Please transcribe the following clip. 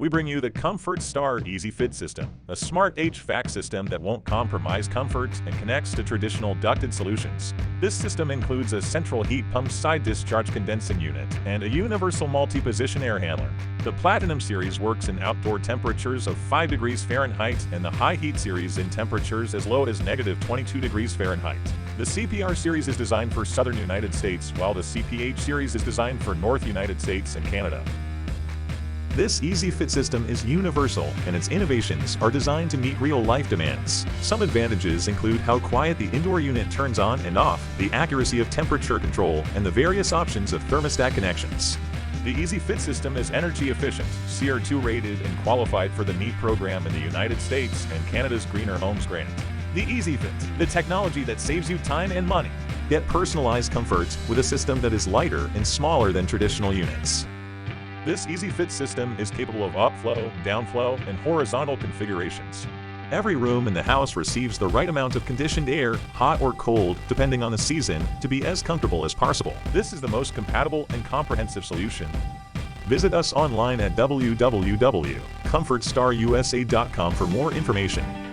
We bring you the ComfortStar Easy Fit system, a smart HVAC system that won't compromise comfort and connects to traditional ducted solutions. This system includes a central heat pump side discharge condensing unit and a universal multi-position air handler. The Platinum series works in outdoor temperatures of 5 degrees Fahrenheit and the High Heat series in temperatures as low as -22 degrees Fahrenheit. The CPR series is designed for southern United States, while the CPH series is designed for North United States and Canada. This Easy Fit system is universal, and its innovations are designed to meet real-life demands. Some advantages include how quiet the indoor unit turns on and off, the accuracy of temperature control, and the various options of thermostat connections. The Easy Fit system is energy efficient, SEER2 rated, and qualified for the NEAT program in the United States and Canada's Greener Homes Grant. The Easy Fit, the technology that saves you time and money. Get personalized comfort with a system that is lighter and smaller than traditional units. This Easy Fit system is capable of upflow, downflow, and horizontal configurations. Every room in the house receives the right amount of conditioned air, hot or cold, depending on the season, to be as comfortable as possible. This is the most compatible and comprehensive solution. Visit us online at www.comfortstarusa.com for more information.